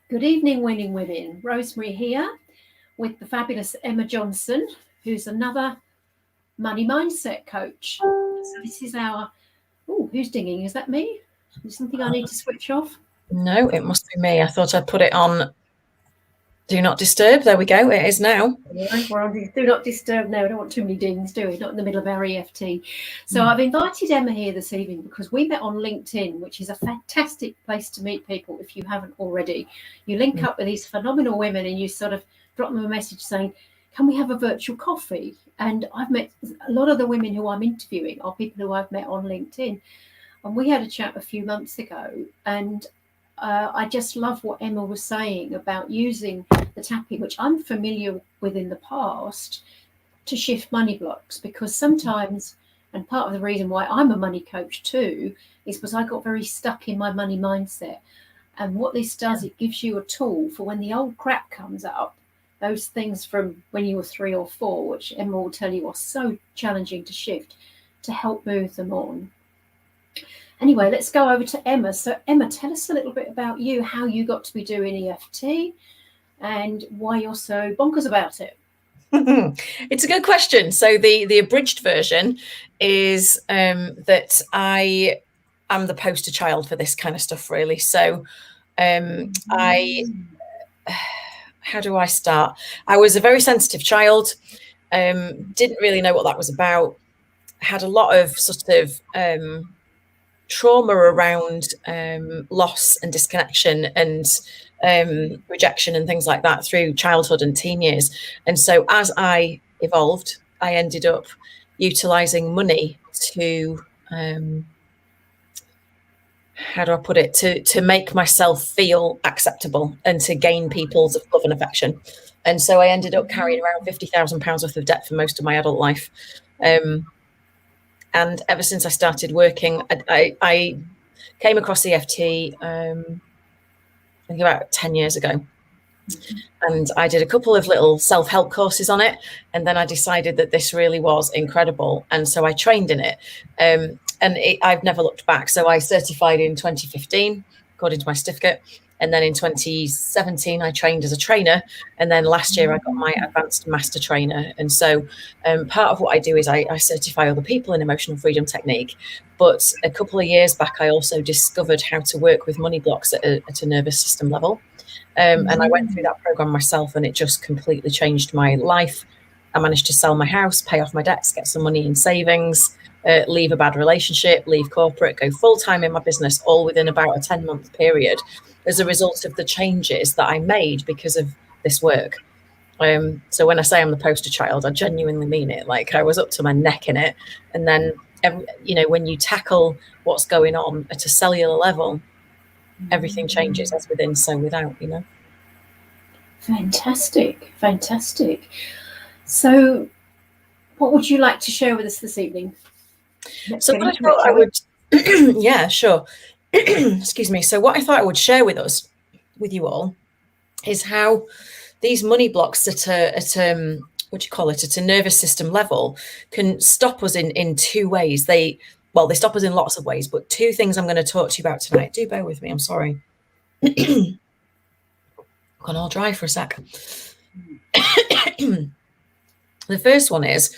Good evening, Winning Women. Rosemary here with the fabulous Emma Johnson, who's another money mindset coach. So this is our, who's dinging? Is that me? Is there something I need to switch off? No, it must be me. I thought I'd put it on Do Not Disturb. There we go. It is now. We're on Do Not Disturb now. We don't want too many dings, do we? Not in the middle of our EFT. So I've invited Emma here this evening because we met on LinkedIn, which is a fantastic place to meet people if you haven't already. You link up with these phenomenal women and you sort of drop them a message saying, can we have a virtual coffee? And I've met a lot of the women who I'm interviewing are people who I've met on LinkedIn. And we had a chat a few months ago, and I just love what Emma was saying about using the tapping, which I'm familiar with in the past, to shift money blocks. Because sometimes, and part of the reason why I'm a money coach too, is because I got very stuck in my money mindset. And what this does, it gives you a tool for when the old crap comes up, those things from when you were 3 or 4, which Emma will tell you are so challenging to shift, to help move them on. Anyway, let's go over to Emma. So Emma, tell us a little bit about you, how you got to be doing EFT and why you're so bonkers about it. It's a good question. So the abridged version is that I am the poster child for this kind of stuff, really. So how do I start? I was a very sensitive child, didn't really know what that was about, had a lot of sort of trauma around loss and disconnection and rejection and things like that through childhood and teen years. And so as I evolved, I ended up utilizing money to how do I put it, to make myself feel acceptable and to gain people's love and affection. And so I ended up carrying around £50,000 worth of debt for most of my adult life. And ever since I started working, I came across EFT, I think about 10 years ago. And I did a couple of little self-help courses on it. And then I decided that this really was incredible. And so I trained in it. I've never looked back. So I certified in 2015, according to my certificate. And then in 2017, I trained as a trainer. And then last year, I got my advanced master trainer. And so part of what I do is I certify other people in emotional freedom technique. But a couple of years back, I also discovered how to work with money blocks at a nervous system level. And I went through that program myself, and it just completely changed my life. I managed to sell my house, pay off my debts, get some money in savings, leave a bad relationship, leave corporate, go full-time in my business, all within about a 10-month period as a result of the changes that I made because of this work. So when I say I'm the poster child, I genuinely mean it. Like, I was up to my neck in it. And then, when you tackle what's going on at a cellular level, everything changes, as within, so without, Fantastic. So what would you like to share with us this evening? So what I thought I would, yeah, sure. Excuse me. So what I thought I would share with you all, is how these money blocks at a nervous system level can stop us in 2 ways. They stop us in lots of ways, but 2 things I'm going to talk to you about tonight. Do bear with me. I'm sorry. Gone all dry for a sec. The first one is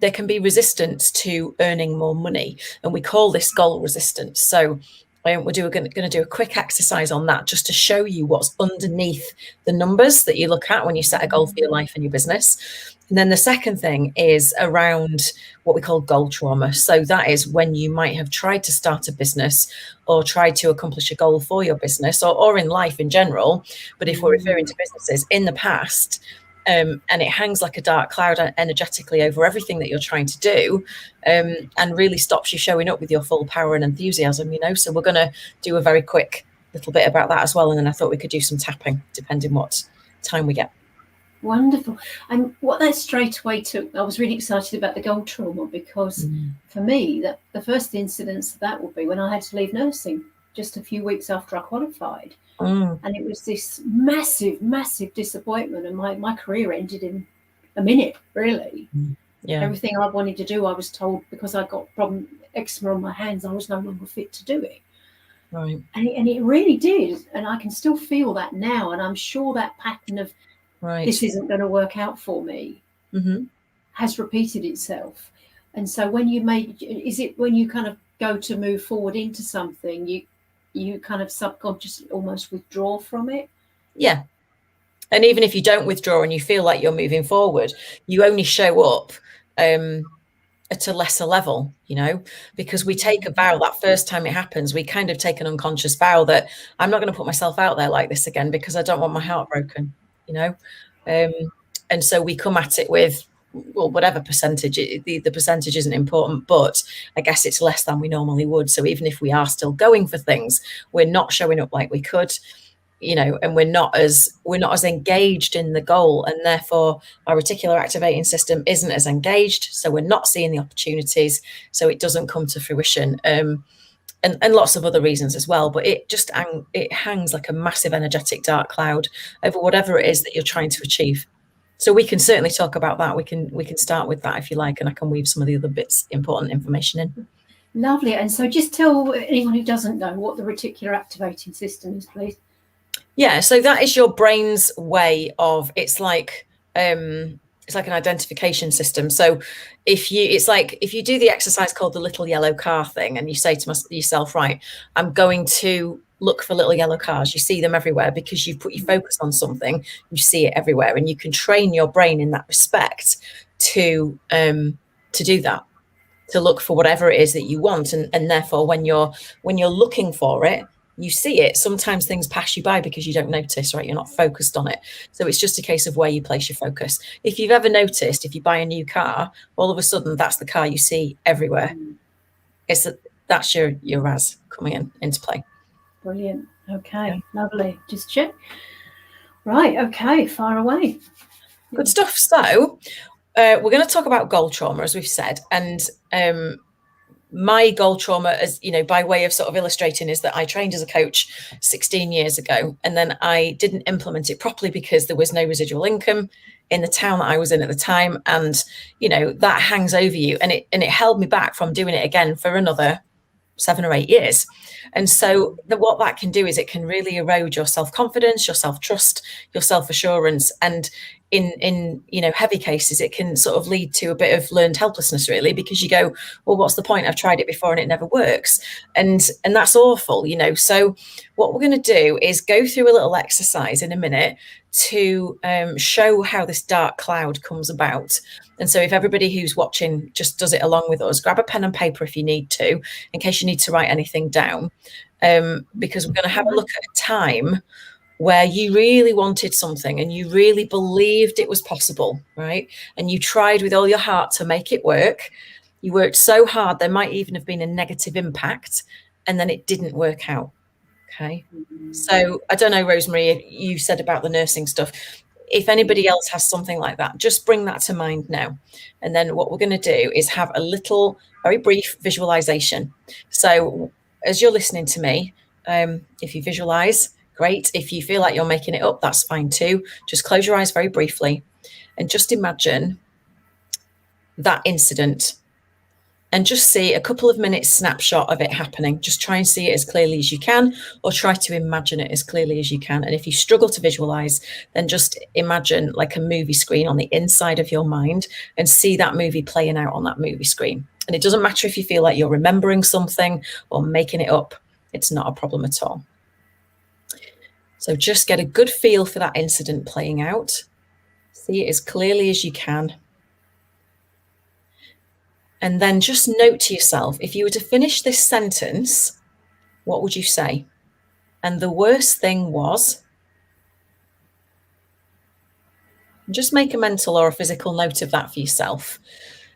there can be resistance to earning more money, and we call this goal resistance. So we're going to do a quick exercise on that, just to show you what's underneath the numbers that you look at when you set a goal for your life and your business. And then the second thing is around what we call goal trauma. So that is when you might have tried to start a business or tried to accomplish a goal for your business or in life in general. But if we're referring to businesses in the past, and it hangs like a dark cloud energetically over everything that you're trying to do, and really stops you showing up with your full power and enthusiasm, So we're going to do a very quick little bit about that as well. And then I thought we could do some tapping, depending what time we get. Wonderful. And what that straight away took, I was really excited about the goal trauma, because for me, that the first incidence of that would be when I had to leave nursing just a few weeks after I qualified. And it was this massive disappointment, and my career ended in a minute, really. Everything I wanted to do, I was told, because I got eczema on my hands, I was no longer fit to do it. Right. And it really did. And I can still feel that now. And I'm sure that pattern of Right. this isn't going to work out for me has repeated itself. And so when you is it when you kind of go to move forward into something, you kind of subconsciously almost withdraw from it? Yeah. And even if you don't withdraw and you feel like you're moving forward, you only show up at a lesser level, because we take a vow that first time it happens, we kind of take an unconscious vow that I'm not going to put myself out there like this again because I don't want my heart broken, and so we come at it with, well, whatever percentage, the percentage isn't important, but I guess it's less than we normally would. So even if we are still going for things, we're not showing up like we could, and we're not as engaged in the goal, and therefore our reticular activating system isn't as engaged, so we're not seeing the opportunities, so it doesn't come to fruition, and lots of other reasons as well. But it hangs like a massive energetic dark cloud over whatever it is that you're trying to achieve. So we can certainly talk about that. We can start with that if you like, and I can weave some of the other bits, important information in. Lovely. And so just tell anyone who doesn't know what the reticular activating system is, please. Yeah, so that is your brain's way of, it's like an identification system. So if you do the exercise called the little yellow car thing, and you say to yourself, right, I'm going to look for little yellow cars, you see them everywhere because you've put your focus on something, you see it everywhere, and you can train your brain in that respect to do that, to look for whatever it is that you want, and therefore when you're looking for it, you see it. Sometimes things pass you by because you don't notice, right? You're not focused on it. So it's just a case of where you place your focus. If you've ever noticed, if you buy a new car, all of a sudden that's the car you see everywhere. That's your RAS coming into play. Brilliant. Okay, yeah. Lovely. Just check. Right. Okay. Far away. Good stuff. So we're going to talk about goal trauma, as we've said, and my goal trauma, as by way of sort of illustrating, is that I trained as a coach 16 years ago, and then I didn't implement it properly because there was no residual income in the town that I was in at the time, and that hangs over you, and it held me back from doing it again for another 7 or 8 years. And so what that can do is it can really erode your self-confidence, your self-trust, your self-assurance, and in heavy cases it can sort of lead to a bit of learned helplessness, really, because you go, well, what's the point? I've tried it before and it never works, and that's awful. So what we're going to do is go through a little exercise in a minute to show how this dark cloud comes about. And so if everybody who's watching just does it along with us, grab a pen and paper if you need to, in case you need to write anything down, because we're going to have a look at a time where you really wanted something and you really believed it was possible, right? And you tried with all your heart to make it work. You worked so hard, there might even have been a negative impact, and then it didn't work out. Okay. So I don't know, Rosemary, you said about the nursing stuff. If anybody else has something like that, just bring that to mind now. And then what we're going to do is have a little, very brief visualization. So as you're listening to me, if you visualize, great. If you feel like you're making it up, that's fine too. Just close your eyes very briefly and just imagine that incident, and just see a couple of minutes snapshot of it happening. Just try and see it as clearly as you can, or try to imagine it as clearly as you can. And if you struggle to visualize, then just imagine like a movie screen on the inside of your mind and see that movie playing out on that movie screen. And it doesn't matter if you feel like you're remembering something or making it up. It's not a problem at all. So just get a good feel for that incident playing out. See it as clearly as you can. And then just note to yourself, if you were to finish this sentence, what would you say? And the worst thing was, just make a mental or a physical note of that for yourself.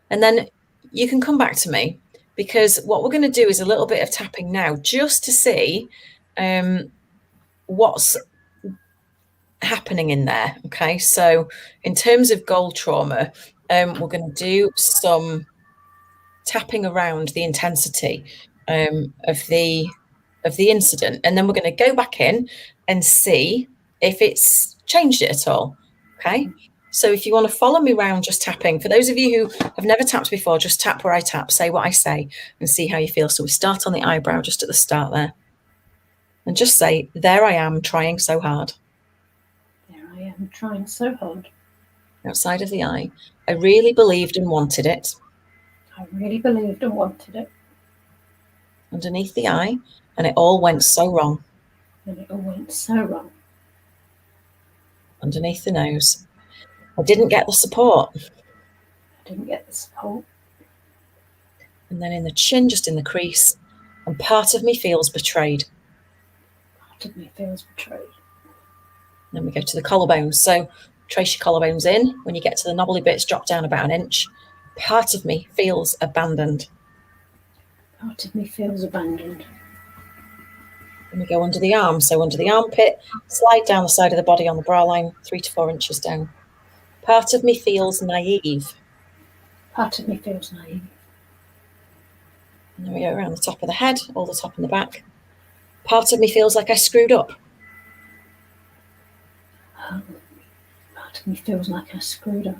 And then you can come back to me, because what we're going to do is a little bit of tapping now, just to see what's happening in there. Okay, so in terms of goal trauma, we're going to do some tapping around the intensity of the incident, and then we're going to go back in and see if it's changed it at all. Okay, so if you want to follow me around, just tapping. For those of you who have never tapped before, just tap where I tap, say what I say, and see how you feel. So we start on the eyebrow, just at the start there. and just say, there I am trying so hard. There I am trying so hard. Outside of the eye. I really believed and wanted it. I really believed and wanted it. Underneath the eye, and it all went so wrong. And it all went so wrong. Underneath the nose. I didn't get the support. I didn't get the support. And then in the chin, just in the crease, and part of me feels betrayed. Part of me feels betrayed. Then we go to the collarbones. So trace your collarbones in. When you get to the knobbly bits, drop down about an inch. Part of me feels abandoned. Part of me feels abandoned. Then we go under the arm. So under the armpit, slide down the side of the body on the bra line, 3 to 4 inches down. Part of me feels naive. Part of me feels naive. And then we go around the top of the head, all the top and the back. Part of me feels like I screwed up. Part of me feels like I screwed up.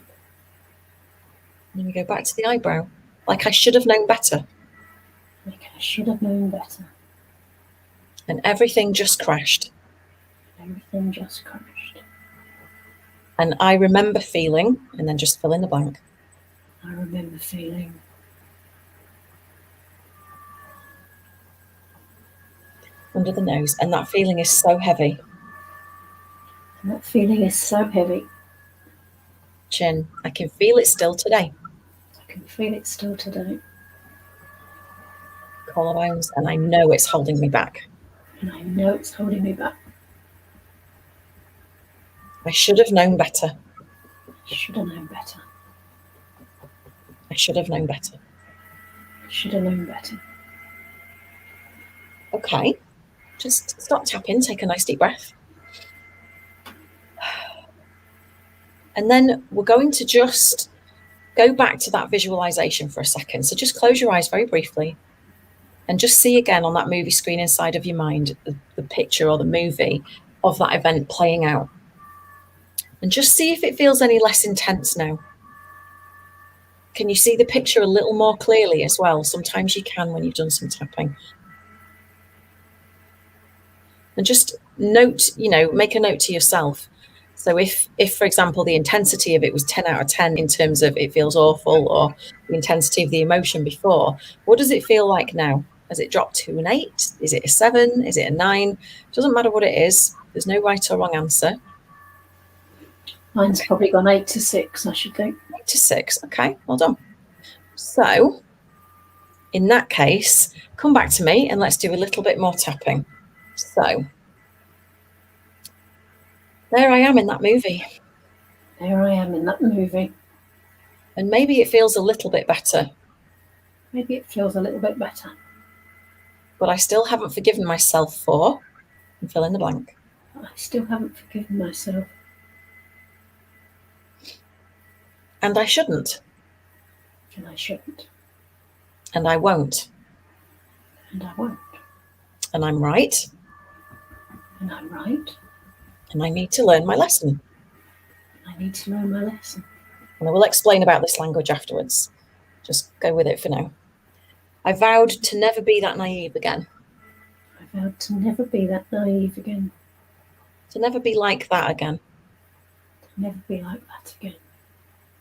And then we go back to the eyebrow, like I should have known better. Like I should have known better. And everything just crashed. Everything just crashed. And I remember feeling, and then just fill in the blank. I remember feeling. Under the nose, and that feeling is so heavy. And that feeling is so heavy. Chin, I can feel it still today. I can feel it still today. Collarbones, and I know it's holding me back. And I know it's holding me back. I should have known better. I should have known better. I should have known better. I should have known better. Okay, just stop tapping, take a nice deep breath. And then we're going to just go back to that visualization for a second. So just close your eyes very briefly and just see again on that movie screen inside of your mind, the picture or the movie of that event playing out. And just see if it feels any less intense now. Can you see the picture a little more clearly as well? Sometimes you can when you've done some tapping. And just note, make a note to yourself. So if, for example, the intensity of it was 10 out of 10 in terms of it feels awful, or the intensity of the emotion before, what does it feel like now? Has it dropped to an 8? Is it a 7? Is it a 9? It doesn't matter what it is. There's no right or wrong answer. Mine's probably gone 8 to 6, I should think. 8 to 6. Okay, well done. So in that case, come back to me and let's do a little bit more tapping. So there I am in that movie. There I am in that movie. And maybe it feels a little bit better. Maybe it feels a little bit better. But I still haven't forgiven myself for, and fill in the blank. I still haven't forgiven myself. And I shouldn't. And I shouldn't. And I won't. And I won't. And I'm right. And I'm right. And I need to learn my lesson. I need to learn my lesson. And I will explain about this language afterwards. Just go with it for now. I vowed to never be that naive again. I vowed to never be that naive again. To never be like that again. To never be like that again.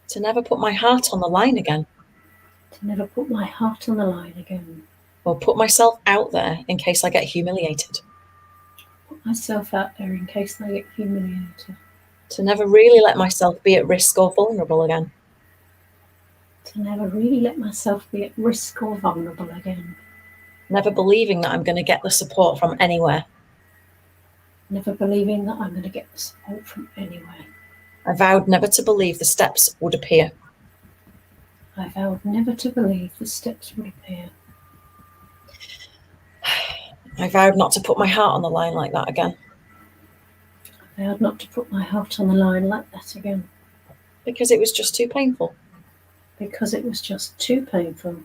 To never put my heart on the line again. To never put my heart on the line again. Or put myself out there in case I get humiliated. Put myself out there in case I get humiliated. To never really let myself be at risk or vulnerable again. To never really let myself be at risk or vulnerable again. Never believing that I'm going to get the support from anywhere. Never believing that I'm going to get the support from anywhere. I vowed never to believe the steps would appear. I vowed never to believe the steps would appear. I vowed not to put my heart on the line like that again. I vowed not to put my heart on the line like that again. Because it was just too painful. Because it was just too painful.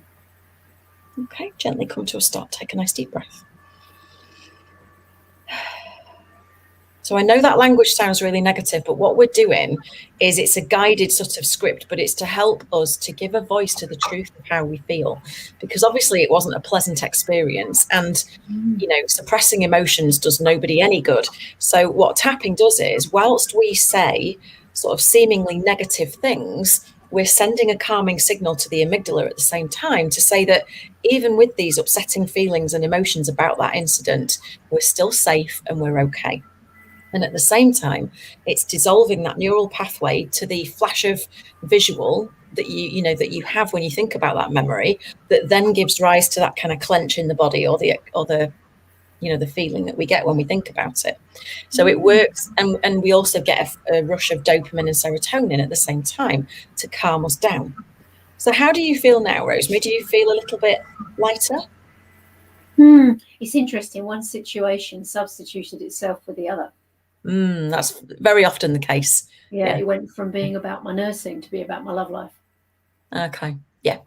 Okay, gently come to a stop. Take a nice deep breath. So I know that language sounds really negative, but what we're doing is it's a guided sort of script, but it's to help us to give a voice to the truth of how we feel, because obviously it wasn't a pleasant experience, and suppressing emotions does nobody any good. So what tapping does is, whilst we say sort of seemingly negative things, we're sending a calming signal to the amygdala at the same time to say that even with these upsetting feelings and emotions about that incident, we're still safe and we're okay. And at the same time, it's dissolving that neural pathway to the flash of visual that you have when you think about that memory, that then gives rise to that kind of clench in the body, or the feeling that we get when we think about it. So it works, and we also get a rush of dopamine and serotonin at the same time to calm us down. So how do you feel now, Rosemary? Do you feel a little bit lighter? It's interesting. One situation substituted itself for the other. That's very often the case. Yeah, it went from being about my nursing to be about my love life. Okay. Yeah.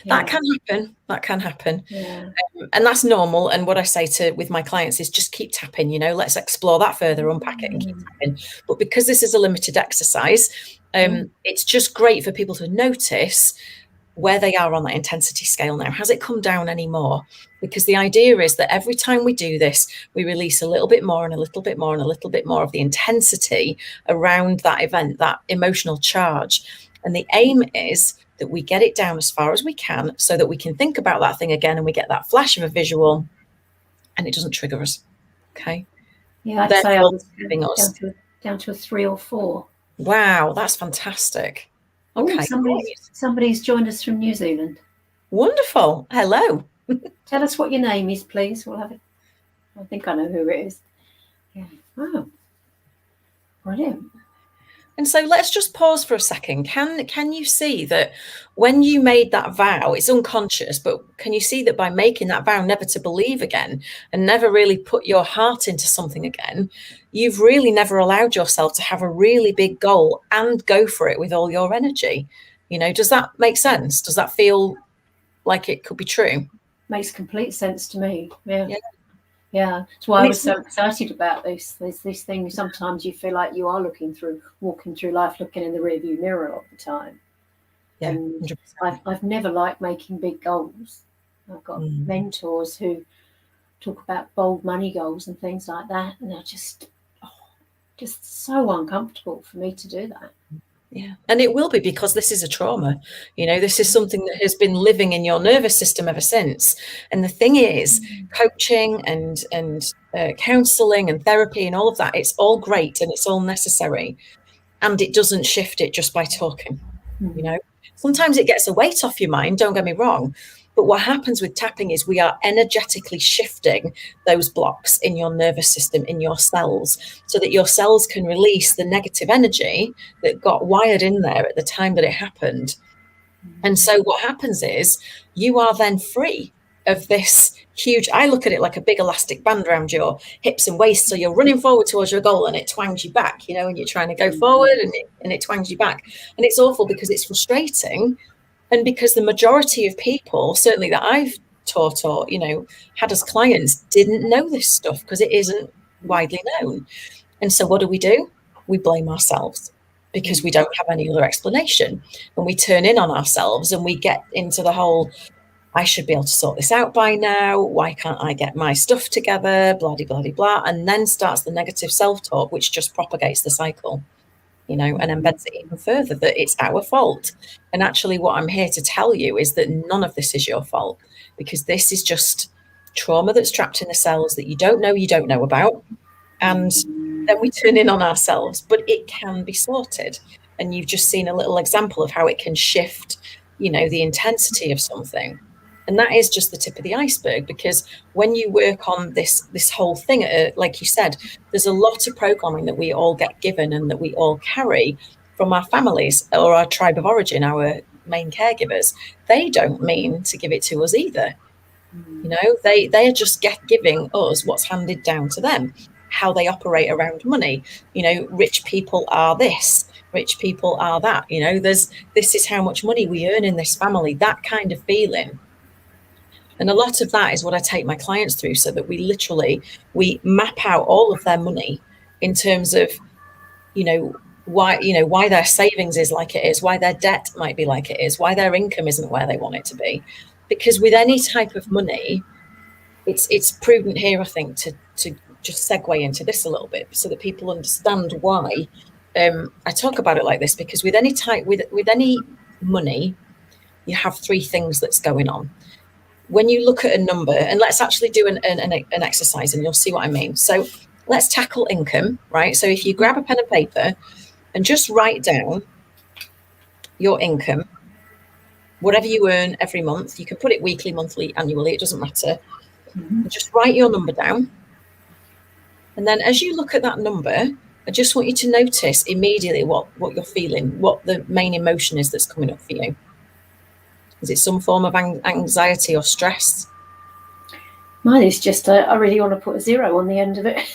That can happen. Yeah. And that's normal. And what I say with my clients is just keep tapping, let's explore that further, unpack it and keep tapping. But because this is a limited exercise, it's just great for people to notice where they are on that intensity scale now. Has it come down any more? Because the idea is that every time we do this, we release a little bit more and a little bit more and a little bit more of the intensity around that event, that emotional charge. And the aim is that we get it down as far as we can so that we can think about that thing again and we get that flash of a visual and it doesn't trigger us. Okay. Yeah, I'd say I was down to a 3 or 4. Wow, that's fantastic. Okay. Somebody's joined us from New Zealand. Wonderful. Hello. Tell us what your name is, please. We'll have it. I think I know who it is. Yeah. Oh, brilliant. And so let's just pause for a second. Can you see that when you made that vow, it's unconscious, but can you see that by making that vow never to believe again and never really put your heart into something again, you've really never allowed yourself to have a really big goal and go for it with all your energy? Does that make sense? Does that feel like it could be true? Makes complete sense to me. Yeah, that's why I was so excited about this. There's this thing, sometimes you feel like you are walking through life looking in the rearview mirror all the time. Yeah, and I've never liked making big goals. I've got mentors who talk about bold money goals and things like that, and they're just so uncomfortable for me to do that. Yeah. And it will be, because this is a trauma. This is something that has been living in your nervous system ever since. And the thing is, coaching and counseling and therapy and all of that, it's all great and it's all necessary. And it doesn't shift it just by talking. Sometimes it gets a weight off your mind, don't get me wrong. But what happens with tapping is we are energetically shifting those blocks in your nervous system, in your cells, so that your cells can release the negative energy that got wired in there at the time that it happened. And so what happens is you are then free of this huge, I look at it like a big elastic band around your hips and waist. So you're running forward towards your goal and it twangs you back, and you're trying to go forward and it twangs you back. And it's awful because it's frustrating. And because the majority of people, certainly that I've taught or, had as clients, didn't know this stuff because it isn't widely known. And so what do? We blame ourselves because we don't have any other explanation. And we turn in on ourselves and we get into the whole, I should be able to sort this out by now. Why can't I get my stuff together? Blah, blah, blah, blah. And then starts the negative self-talk, which just propagates the cycle. And embeds it even further, that it's our fault. And actually what I'm here to tell you is that none of this is your fault, because this is just trauma that's trapped in the cells that you don't know about. And then we turn in on ourselves, but it can be sorted. And you've just seen a little example of how it can shift, the intensity of something. And that is just the tip of the iceberg, because when you work on this whole thing, like you said, there's a lot of programming that we all get given and that we all carry from our families or our tribe of origin, our main caregivers. They don't mean to give it to us either. They are just giving us what's handed down to them, how they operate around money. Rich people are this, rich people are that. This is how much money we earn in this family, that kind of feeling. And a lot of that is what I take my clients through, so that we map out all of their money in terms of, why their savings is like it is, why their debt might be like it is, why their income isn't where they want it to be. Because with any type of money, it's prudent here, I think, to just segue into this a little bit so that people understand why I talk about it like this. Because with any money, you have three things that's going on. When you look at a number, and let's actually do an exercise and you'll see what I mean. So let's tackle income, right? So if you grab a pen and paper and just write down your income, whatever you earn every month, you can put it weekly, monthly, annually, it doesn't matter. Just write your number down. And then as you look at that number, I just want you to notice immediately what you're feeling, what the main emotion is that's coming up for you. Is it some form of anxiety or stress? Mine is just, I really want to put a 0 on the end of it.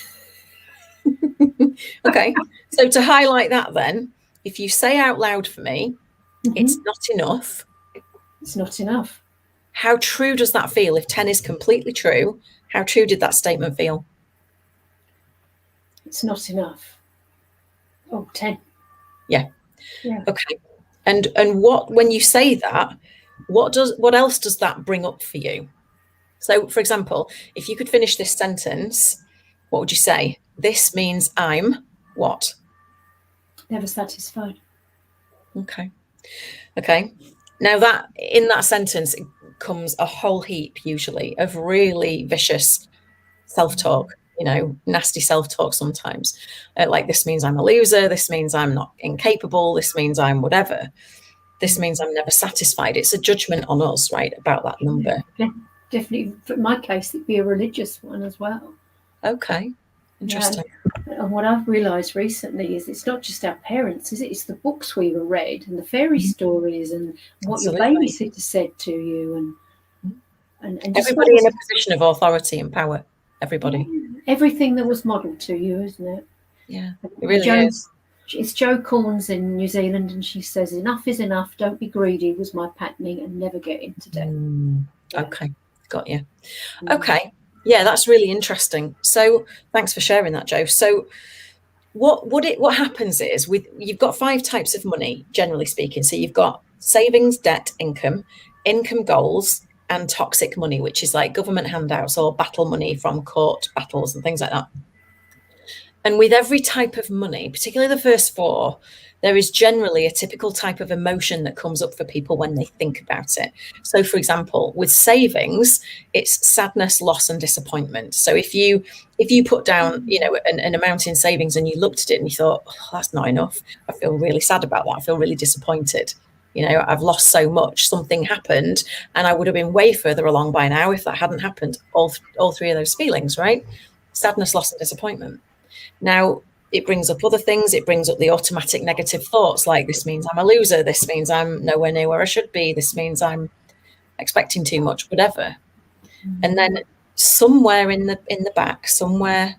Okay. So to highlight that then, if you say out loud for me, it's not enough. It's not enough. How true does that feel? If 10 is completely true, how true did that statement feel? It's not enough. Oh, 10. Yeah. Okay. And what, when you say that, what else does that bring up for you? So, for example, if you could finish this sentence, what would you say? This means I'm what? Never satisfied. Okay. Okay. Now that in that sentence comes a whole heap usually of really vicious self-talk, nasty self-talk sometimes. Like, this means I'm a loser. This means I'm not incapable. This means I'm whatever. This means I'm never satisfied. It's a judgment on us, right, about that number. Yeah, definitely. In my case, it'd be a religious one as well. Okay. Interesting. And what I've realised recently is it's not just our parents, is it? It's the books we read and the fairy stories and what your babysitter said to you and everybody in a position of authority and power. Everybody. Yeah, everything that was modelled to you, isn't it? Yeah, it really is. It's Jo Corns in New Zealand, and she says, "Enough is enough. Don't be greedy," was my patterning, and never get into debt. Okay, got you. Okay. Yeah, that's really interesting. So thanks for sharing that, Jo. So what happens is you've got 5 types of money, generally speaking. So you've got savings, debt, income goals, and toxic money, which is like government handouts or battle money from court battles and things like that. And with every type of money, particularly the first 4, there is generally a typical type of emotion that comes up for people when they think about it. So, for example, with savings, it's sadness, loss, and disappointment. So if you put down, an amount in savings and you looked at it and you thought, oh, that's not enough, I feel really sad about that. I feel really disappointed. I've lost so much. Something happened, and I would have been way further along by now if that hadn't happened. All 3 of those feelings, right? Sadness, loss, and disappointment. Now, it brings up other things. It brings up the automatic negative thoughts, like, this means I'm a loser. This means I'm nowhere near where I should be. This means I'm expecting too much, whatever. And then somewhere in the back, somewhere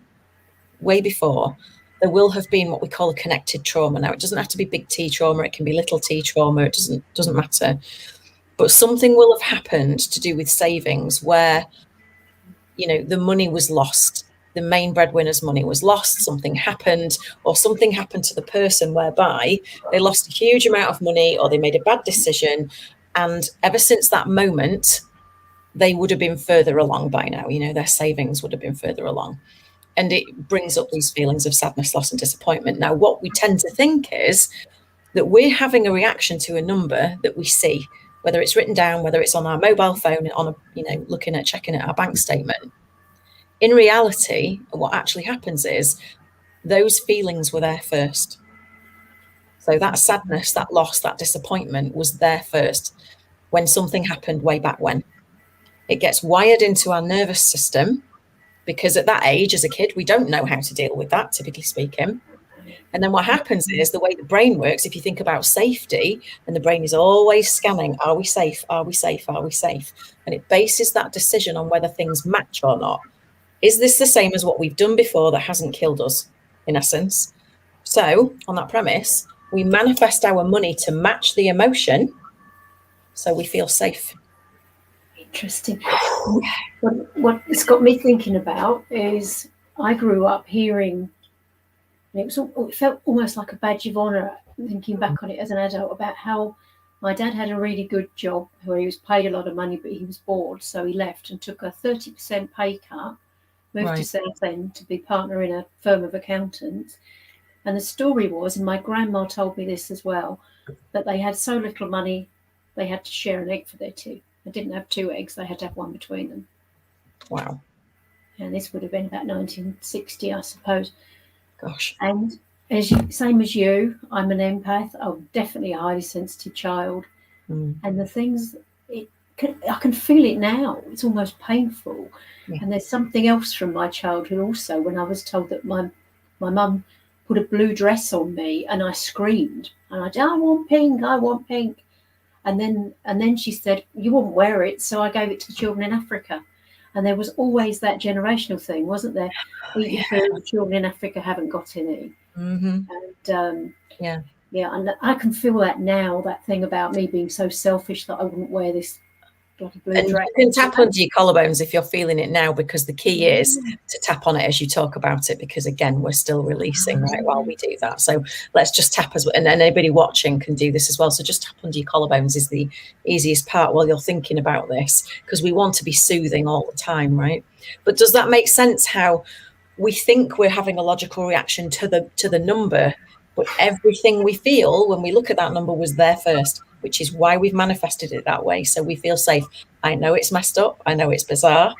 way before, there will have been what we call a connected trauma. Now, it doesn't have to be big T trauma. It can be little t trauma. It doesn't matter. But something will have happened to do with savings where, the money was lost. The main breadwinner's money was lost, something happened, or something happened to the person whereby they lost a huge amount of money or they made a bad decision. And ever since that moment, they would have been further along by now. Their savings would have been further along. And it brings up these feelings of sadness, loss, and disappointment. Now, what we tend to think is that we're having a reaction to a number that we see, whether it's written down, whether it's on our mobile phone, checking at our bank statement. In reality, what actually happens is those feelings were there first. So that sadness, that loss, that disappointment was there first when something happened way back when. It gets wired into our nervous system because at that age, as a kid, we don't know how to deal with that, typically speaking. And then what happens is the way the brain works, if you think about safety, and the brain is always scanning, are we safe? Are we safe? Are we safe? And it bases that decision on whether things match or not. Is this the same as what we've done before that hasn't killed us, in essence? So on that premise, we manifest our money to match the emotion so we feel safe. Interesting. What it's got me thinking about is I grew up hearing And it felt almost like a badge of honour, thinking back on it as an adult, about how my dad had a really good job where he was paid a lot of money, but he was bored, so he left and took a 30% pay cut, moved to Southend to be partner in a firm of accountants. And the story was, and my grandma told me this as well, that they had so little money they had to share an egg for their two. They didn't have two eggs, they had to have one between them. Wow. And this would have been about 1960, I suppose. Gosh. And same as you, I'm an empath. I'm definitely a highly sensitive child. And the things, I can feel it now. It's almost painful. Yeah. And there's something else from my childhood also, when I was told that my mum put a blue dress on me and I screamed. And I want pink, I want pink. And then she said, you wouldn't wear it, so I gave it to the children in Africa. And there was always that generational thing, wasn't there? Eat your food, children in Africa haven't got any. And and I can feel that now, that thing about me being so selfish that I wouldn't wear this bloody blue dress. You can tap under your collarbones if you're feeling it now, because the key is to tap on it as you talk about it, because again, we're still releasing right while we do that. So let's just tap and anybody watching can do this as well. So just tap under your collarbones is the easiest part while you're thinking about this, because we want to be soothing all the time, right? But does that make sense, how we think we're having a logical reaction to the number, but everything we feel when we look at that number was there first, which is why we've manifested it that way. So we feel safe. I know it's messed up. I know it's bizarre,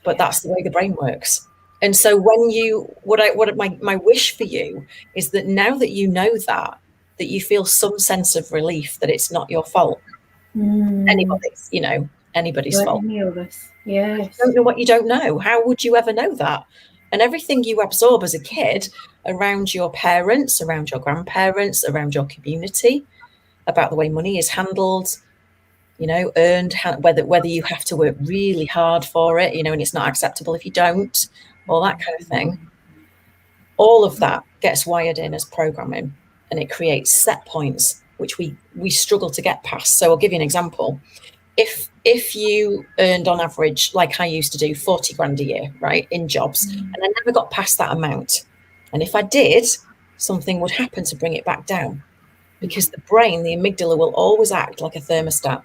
but that's the way the brain works. And so when my wish for you is that now that you know that you feel some sense of relief that it's not your fault. Anybody's, anybody's fault. Any of us. Yes. You don't know what you don't know. How would you ever know that? And everything you absorb as a kid around your parents, around your grandparents, around your community, about the way money is handled, earned, whether you have to work really hard for it, and it's not acceptable if you don't, all that kind of thing. All of that gets wired in as programming, and it creates set points which we struggle to get past. So I'll give you an example. If you earned on average, like I used to do, 40 grand a year, right, in jobs, and I never got past that amount, and if I did, something would happen to bring it back down, because the brain, the amygdala, will always act like a thermostat.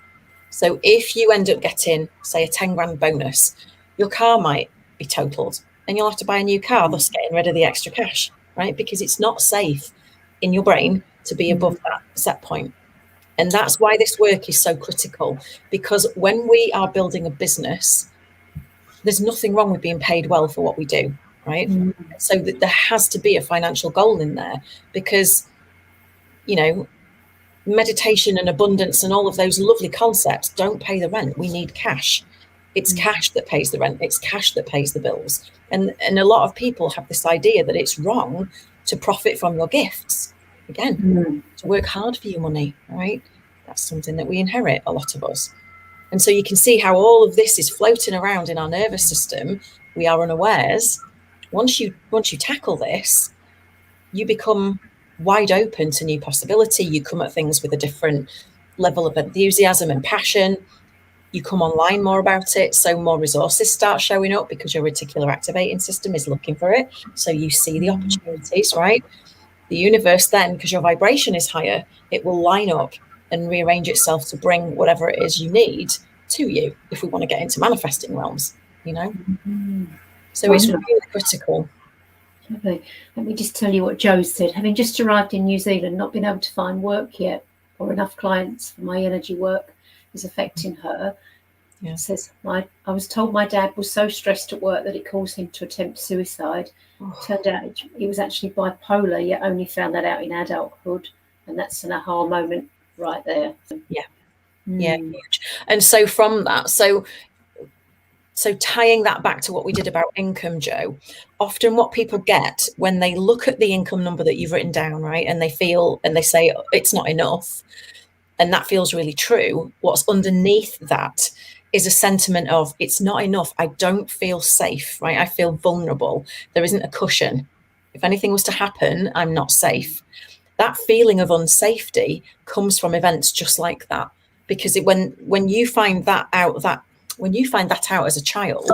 So if you end up getting, say, a 10 grand bonus, your car might be totaled and you'll have to buy a new car, thus getting rid of the extra cash, right? Because it's not safe in your brain to be above that set point. And that's why this work is so critical, because when we are building a business, there's nothing wrong with being paid well for what we do, right? So that there has to be a financial goal in there, because meditation and abundance and all of those lovely concepts don't pay the rent. We need cash. It's cash that pays the rent. It's cash that pays the bills. And a lot of people have this idea that it's wrong to profit from your gifts. Again, to work hard for your money, right? That's something that we inherit, a lot of us. And so you can see how all of this is floating around in our nervous system. We are unawares. Once you tackle this, you become wide open to new possibility. You come at things with a different level of enthusiasm and passion. You come online more about it, so more resources start showing up because your reticular activating system is looking for it. So you see the opportunities, right? The universe then, because your vibration is higher, it will line up and rearrange itself to bring whatever it is you need to you, if we want to get into manifesting realms, So it's really critical. Okay. Let me just tell you what Joe said. Having just arrived in New Zealand, not been able to find work yet or enough clients for my energy work is affecting her. Yeah. Says, I was told my dad was so stressed at work that it caused him to attempt suicide. Turned out he was actually bipolar, yet only found that out in adulthood. And that's an aha moment right there. Yeah. Yeah, huge. And so from that, so tying that back to what we did about income, Joe, often what people get when they look at the income number that you've written down, right, and they say it's not enough, and that feels really true, what's underneath that is a sentiment of it's not enough. I don't feel safe, right? I feel vulnerable. There isn't a cushion. If anything was to happen, I'm not safe. That feeling of unsafety comes from events just like that, because when you find that out, as a child,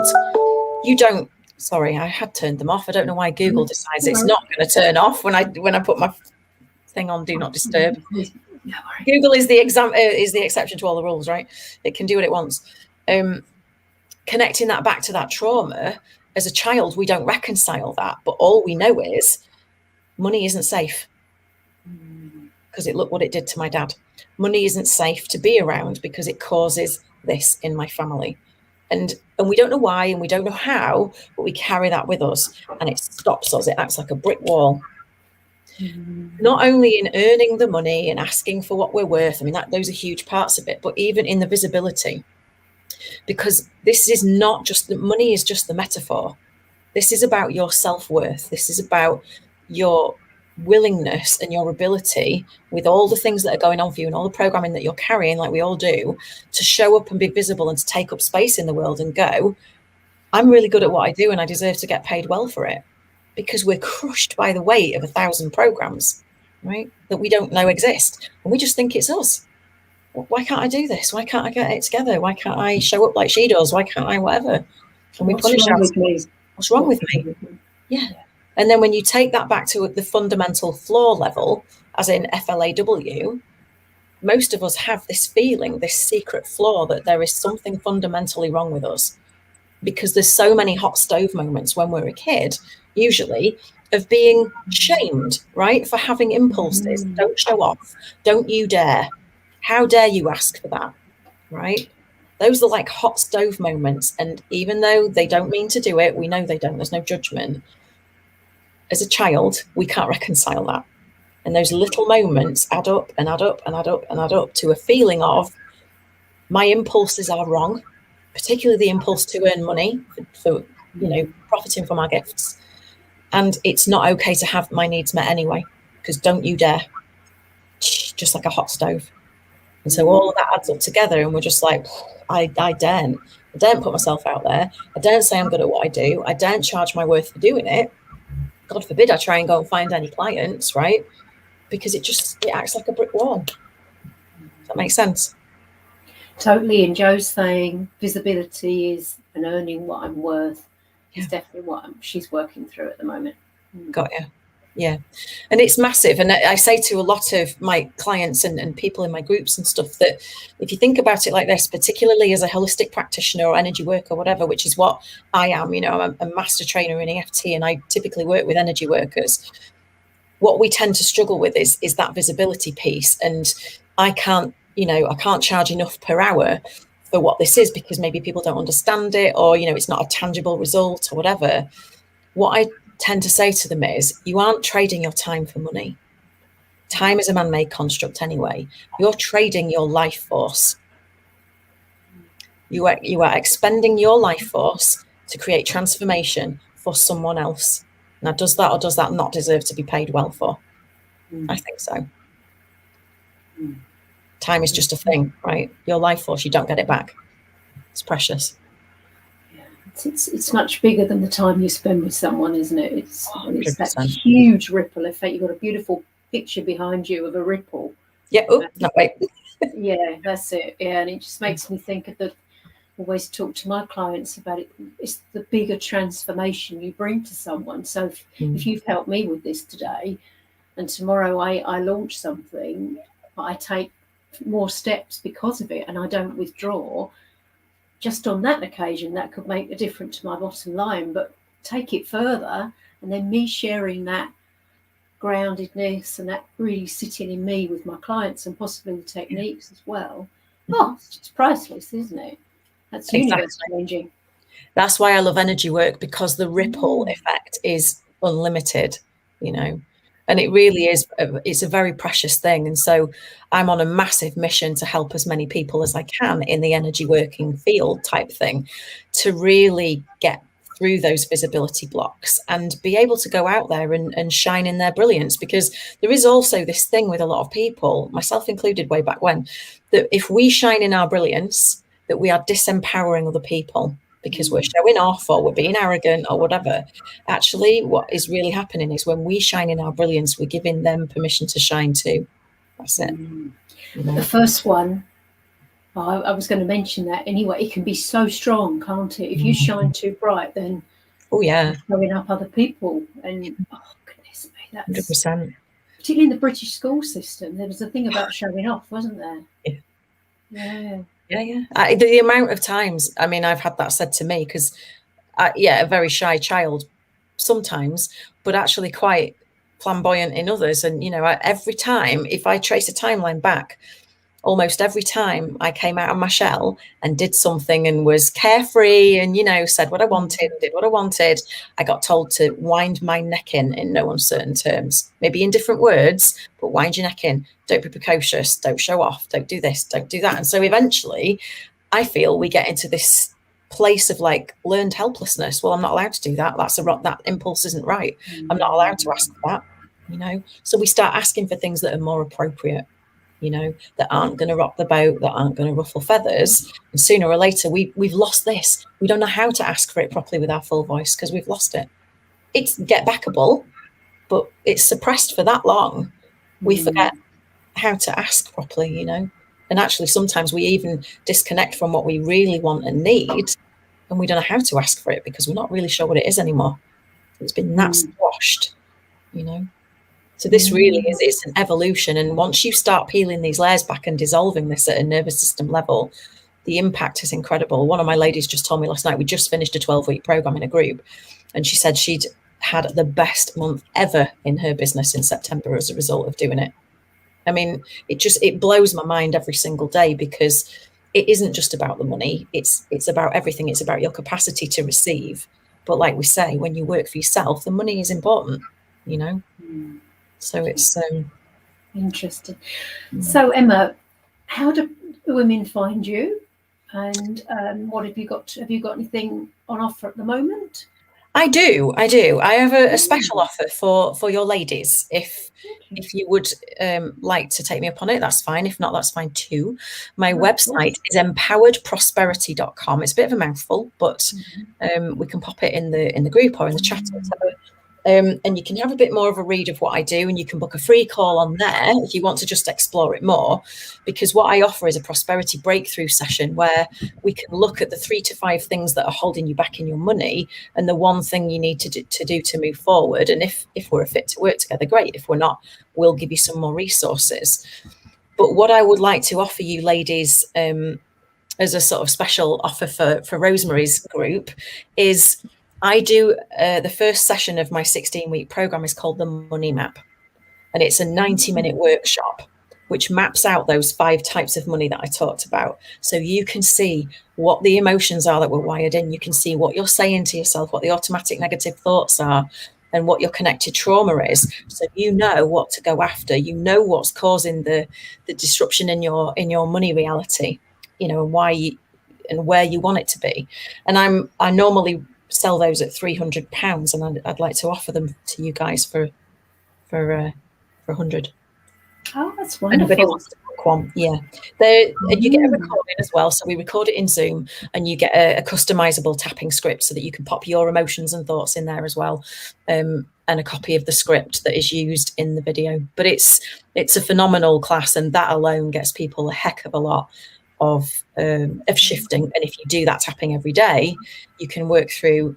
you don't sorry, I had turned them off. I don't know why Google decides it's not going to turn off when I put my thing on do not disturb. Google is the exception to all the rules, right? It can do what it wants. Connecting that back to that trauma, as a child, we don't reconcile that, but all we know is money isn't safe, because look what it did to my dad. Money isn't safe to be around because it causes this in my family. And we don't know why, and we don't know how, but we carry that with us, and it stops us. It acts like a brick wall. Not only in earning the money and asking for what we're worth, I mean, those are huge parts of it, but even in the visibility, because this is not just money is just the metaphor. This is about your self-worth. This is about your willingness and your ability, with all the things that are going on for you and all the programming that you're carrying, like we all do, to show up and be visible and to take up space in the world and go, I'm really good at what I do and I deserve to get paid well for it, because we're crushed by the weight of 1,000 programs, right, that we don't know exist. And we just think it's us. Why can't I do this? Why can't I get it together? Why can't I show up like she does? Why can't I whatever? And we punish ourselves. What's wrong with me? Yeah. And then when you take that back to the fundamental flaw level, as in FLAW, most of us have this feeling, this secret flaw, that there is something fundamentally wrong with us, because there's so many hot stove moments when we're a kid, usually, of being shamed, right, for having impulses. Don't show off. Don't you dare. How dare you ask for that, right? Those are like hot stove moments. And even though they don't mean to do it, we know they don't. There's no judgment. As a child, we can't reconcile that. And those little moments add up and add up and add up and add up to a feeling of, my impulses are wrong, particularly the impulse to earn money for profiting from our gifts. And it's not okay to have my needs met anyway, because don't you dare. Just like a hot stove. And so all of that adds up together, and we're just like, I daren't put myself out there. I daren't say I'm good at what I do. I daren't charge my worth for doing it. God forbid I try and go and find any clients, right? Because it acts like a brick wall. Does that make sense? Totally. And Joe's saying visibility is and earning what I'm worth is definitely what she's working through at the moment. Got you. Yeah. And it's massive. And I say to a lot of my clients and people in my groups and stuff, that if you think about it like this, particularly as a holistic practitioner or energy worker, whatever, which is what I am, I'm a master trainer in EFT, and I typically work with energy workers. What we tend to struggle with is that visibility piece. And I can't charge enough per hour for what this is, because maybe people don't understand it, or, it's not a tangible result or whatever. What I tend to say to them is, you aren't trading your time for money. Time is a man-made construct anyway. You're trading your life force. You are expending your life force to create transformation for someone else. Now, does that or does that not deserve to be paid well for? I think so. Time is just a thing, right? Your life force, you don't get it back. It's precious. It's much bigger than the time you spend with someone, isn't it? It's that huge ripple effect. You've got a beautiful picture behind you of a ripple. Yeah. Oh, no, wait. Yeah, that's it. Yeah, and it just makes me think of always talk to my clients about it. It's the bigger transformation you bring to someone. So if you've helped me with this today, and tomorrow I launch something, I take more steps because of it, and I don't withdraw. Just on that occasion, that could make a difference to my bottom line, but take it further, and then me sharing that groundedness and that really sitting in me with my clients, and possibly the techniques as well. It's just priceless, isn't it? That's universe changing. That's why I love energy work, because the ripple effect is unlimited, and it really is. It's a very precious thing. And so I'm on a massive mission to help as many people as I can in the energy working field type thing, to really get through those visibility blocks and be able to go out there and shine in their brilliance. Because there is also this thing with a lot of people, myself included way back when, that if we shine in our brilliance, that we are disempowering other people because we're showing off or we're being arrogant or whatever. Actually, what is really happening is when we shine in our brilliance, we're giving them permission to shine too. That's it. The first one, I was going to mention that anyway. It can be so strong, can't it? If you shine too bright, then Oh yeah, showing up other people. And oh goodness me, that's 100%. particularly in the British school system. There was a thing about showing off, wasn't there? Yeah. Yeah. Yeah. The amount of times, I mean, I've had that said to me because, a very shy child sometimes, but actually quite flamboyant in others. And, every time, if I trace a timeline back, almost every time I came out of my shell and did something and was carefree and, said what I wanted, did what I wanted, I got told to wind my neck in no uncertain terms, maybe in different words, but wind your neck in. Don't be precocious. Don't show off. Don't do this. Don't do that. And so eventually I feel we get into this place of like learned helplessness. Well, I'm not allowed to do that. That impulse isn't right. I'm not allowed to ask for that, So we start asking for things that are more appropriate, that aren't going to rock the boat, that aren't going to ruffle feathers. And sooner or later, we've lost this. We don't know how to ask for it properly with our full voice because we've lost it. It's get backable, but it's suppressed for that long. We forget how to ask properly, And actually, sometimes we even disconnect from what we really want and need, and we don't know how to ask for it because we're not really sure what it is anymore. It's been that squashed, So this really is an evolution. And once you start peeling these layers back and dissolving this at a nervous system level, the impact is incredible. One of my ladies just told me last night, we just finished a 12-week program in a group, and she said she'd had the best month ever in her business in September as a result of doing it. I mean, it blows my mind every single day because it isn't just about the money. It's about everything. It's about your capacity to receive. But like we say, when you work for yourself, the money is important, So it's interesting. So Emma, how do women find you? And what have you got? Have you got anything on offer at the moment? I do. I have a special offer for your ladies. If you would like to take me up on it, that's fine. If not, that's fine too. My website is empoweredprosperity.com. It's a bit of a mouthful, but we can pop it in the group or in the chat or whatever. And you can have a bit more of a read of what I do, and you can book a free call on there if you want to just explore it more, because what I offer is a prosperity breakthrough session where we can look at the 3 to 5 things that are holding you back in your money and the one thing you need to do to move forward. And if we're a fit to work together, great. If we're not, we'll give you some more resources. But what I would like to offer you ladies as a sort of special offer for Rosemary's group is I do the first session of my 16-week program is called the Money Map, and it's a 90-minute workshop which maps out those 5 types of money that I talked about. So you can see what the emotions are that we're wired in. You can see what you're saying to yourself, what the automatic negative thoughts are, and what your connected trauma is. So you know what to go after. You know what's causing the disruption in your money reality, and why and where you want it to be. And I normally sell those at £300, and I'd like to offer them to you guys for 100. Oh, that's wonderful. Anybody wants to book one? Yeah, you get a recording as well. So we record it in Zoom, and you get a customizable tapping script so that you can pop your emotions and thoughts in there as well, and a copy of the script that is used in the video. But it's a phenomenal class, and that alone gets people a heck of a lot of shifting. And if you do that tapping every day, you can work through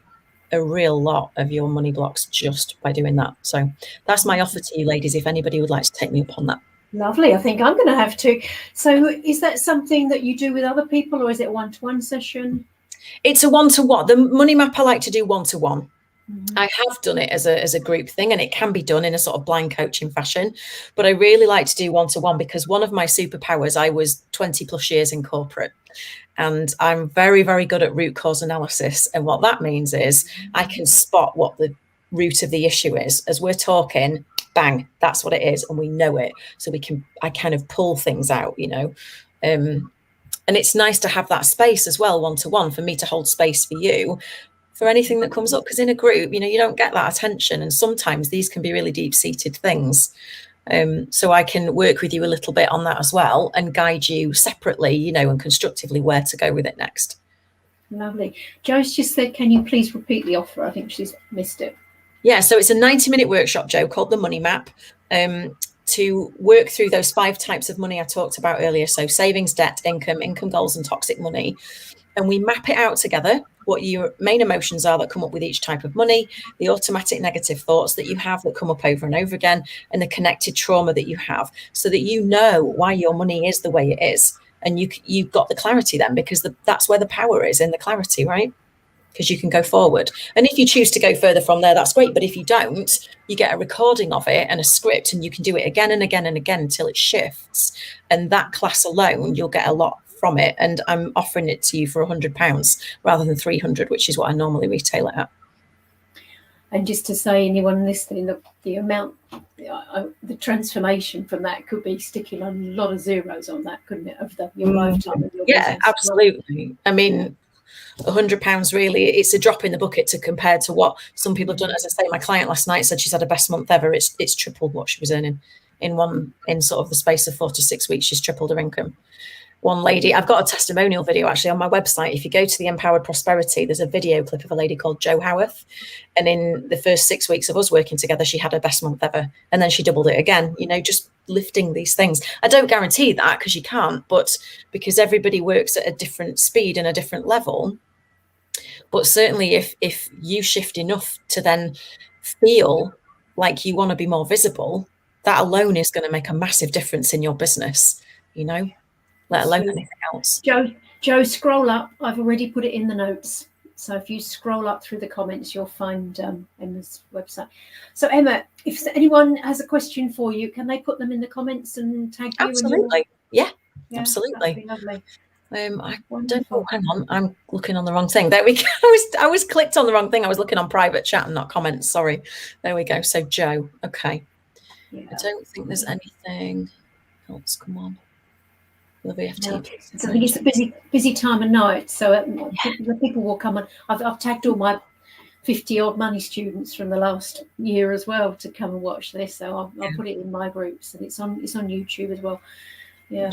a real lot of your money blocks just by doing that. So that's my offer to you ladies, if anybody would like to take me up on that. Lovely. I think I'm going to have to. So is that something that you do with other people, or is it a one-to-one session? It's a one-to-one. The Money Map I like to do one-to-one. I have done it as a group thing, and it can be done in a sort of blind coaching fashion, but I really like to do one-to-one because one of my superpowers, I was 20 plus years in corporate, and I'm very, very good at root cause analysis. And what that means is I can spot what the root of the issue is. As we're talking, bang, that's what it is, and we know it. So I kind of pull things out, and it's nice to have that space as well, one-to-one, for me to hold space for you for anything that comes up, because in a group, you don't get that attention, and sometimes these can be really deep-seated things. So I can work with you a little bit on that as well and guide you separately, and constructively where to go with it next. Lovely. Jo's just said, can you please repeat the offer? I think she's missed it. Yeah, so it's a 90-minute workshop, Jo, called the Money Map, to work through those 5 types of money I talked about earlier. So savings, debt, income goals, and toxic money. And we map it out together what your main emotions are that come up with each type of money, the automatic negative thoughts that you have that come up over and over again, and the connected trauma that you have, so that you know why your money is the way it is. And you've got the clarity then, because that's where the power is, in the clarity, right? Because you can go forward. And if you choose to go further from there, that's great. But if you don't, you get a recording of it and a script, and you can do it again and again and again until it shifts. And that class alone, you'll get a lot from it. And I'm offering it to you for £100 rather than 300, which is what I normally retail it at. And just to say, anyone listening, the amount, the transformation from that could be sticking a lot of zeros on that, couldn't it, of your lifetime of your business? Absolutely. I mean, £100 really, it's a drop in the bucket to compare to what some people have done. As I say, my client last night said she's had her best month ever. It's tripled what she was earning in sort of the space of 4 to 6 weeks. She's tripled her income. One lady, I've got a testimonial video actually on my website. If you go to the Empowered Prosperity, there's a video clip of a lady called Jo Howarth. And in the first 6 weeks of us working together, she had her best month ever. And then she doubled it again, just lifting these things. I don't guarantee that, because you can't, but because everybody works at a different speed and a different level. But certainly if you shift enough to then feel like you want to be more visible, that alone is going to make a massive difference in your business, let alone anything else. Joe, scroll up. I've already put it in the notes. So if you scroll up through the comments, you'll find Emma's website. So Emma, if anyone has a question for you, can they put them in the comments and tag you? Absolutely. Yeah, absolutely. That'd be lovely. I don't know. Hang on, I'm looking on the wrong thing. There we go. I was clicked on the wrong thing. I was looking on private chat and not comments. Sorry. There we go. So Joe. Okay. Yeah. I don't think there's anything else. Come on. Love EFT. No. So I think it's a busy time of night. So the people will come on. I've tagged all my 50-odd money students from the last year as well to come and watch this. So I'll put it in my groups, and it's on YouTube as well. Yeah.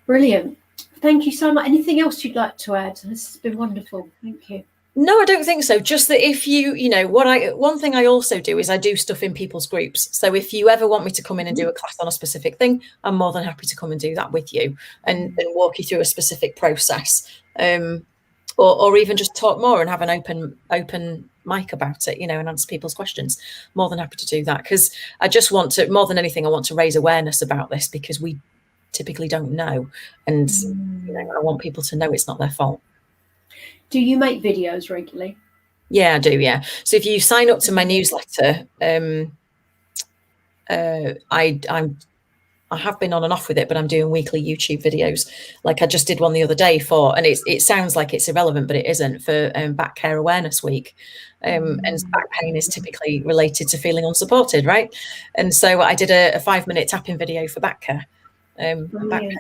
Brilliant. Thank you so much. Anything else you'd like to add? This has been wonderful. Thank you. No, I don't think so. Just that if one thing I also do is I do stuff in people's groups. So if you ever want me to come in and do a class on a specific thing, I'm more than happy to come and do that with you and walk you through a specific process, or even just talk more and have an open mic about it, and answer people's questions. More than happy to do that, because I just want to, more than anything, I want to raise awareness about this, because we typically don't know, and I want people to know it's not their fault. Do you make videos regularly? Yeah, I do. Yeah. So if you sign up to my newsletter, I have been on and off with it, but I'm doing weekly YouTube videos. Like I just did one the other day and it sounds like it's irrelevant, but it isn't, for Back Care Awareness Week. And back pain is typically related to feeling unsupported, right? And so I did a 5-minute tapping video for back care, back pain.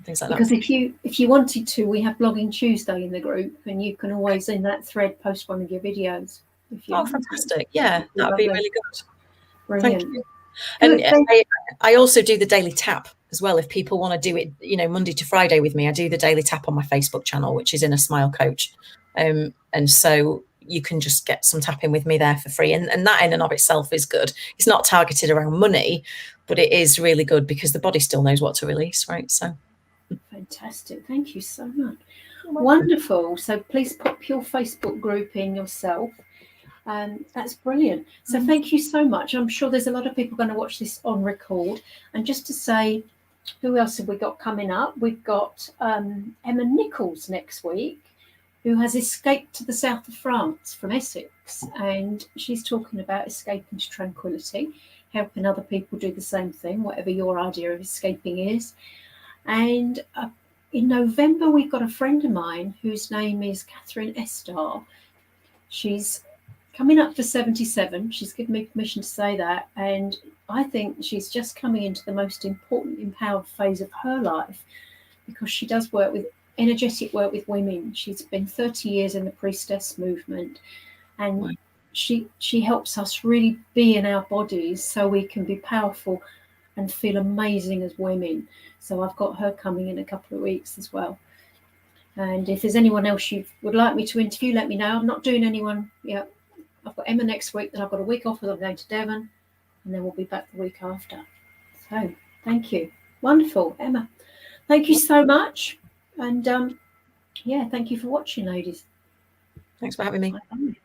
Things like because that. if you wanted to, we have Blogging Tuesday in the group, and you can always in that thread post one of your videos. Fantastic! Yeah, that would be really good. Brilliant. Thank you. And I also do the daily tap as well. If people want to do it, Monday to Friday with me, I do the daily tap on my Facebook channel, which is Inner Smile Coach, and so you can just get some tapping with me there for free, and that in and of itself is good. It's not targeted around money, but it is really good because the body still knows what to release, right? So. Fantastic. Thank you so much. Wonderful. So please pop your Facebook group in yourself. That's brilliant. So thank you so much. I'm sure there's a lot of people going to watch this on record. And just to say, who else have we got coming up? We've got Emma Nichols next week, who has escaped to the south of France from Essex. And she's talking about escaping to tranquility, helping other people do the same thing, whatever your idea of escaping is. And in November, we've got a friend of mine whose name is Catherine Estar. She's coming up for 77. She's given me permission to say that. And I think she's just coming into the most important empowered phase of her life, because she does energetic work with women. She's been 30 years in the priestess movement. And she helps us really be in our bodies so we can be powerful and feel amazing as women. So I've got her coming in a couple of weeks as well. And if there's anyone else you would like me to interview, let me know. I'm not doing anyone yet. I've got Emma next week, then I've got a week off, I'm going to Devon, and then we'll be back the week after. So thank you. Wonderful, Emma. Thank you so much. And thank you for watching, ladies. Thanks for having me. Bye-bye.